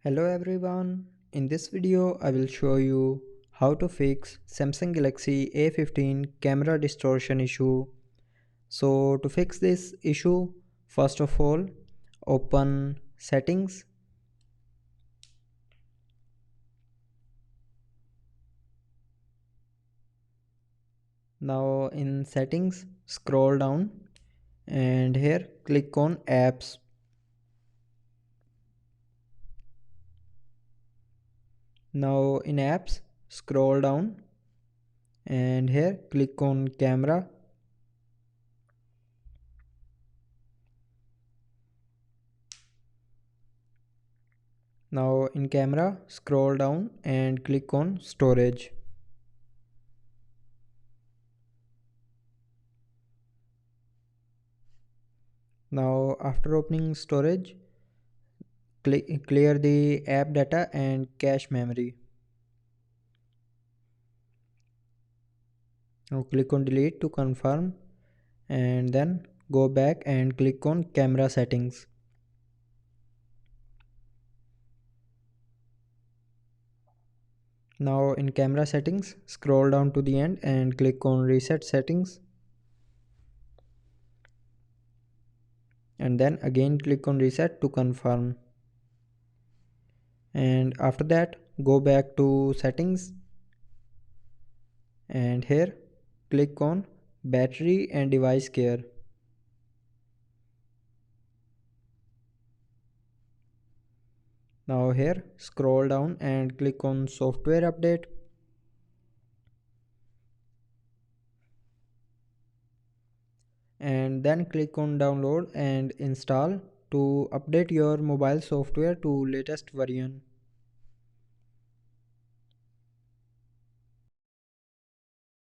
Hello everyone, in this video I will show you how to fix Samsung Galaxy A15 camera distortion issue. So to fix this issue, first of all open settings. Now in settings scroll down and here click on apps. Now in apps scroll down and here click on camera. Now in camera scroll down and click on storage. Now after opening storage, clear the app data and cache memory. Now click on delete to confirm and then go back and click on camera settings. Now in camera settings scroll down to the end and click on reset settings, and then again click on reset to confirm, and after that go back to settings and here click on battery and device care. Now here scroll down and click on software update, and then click on download and install to update your mobile software to latest version.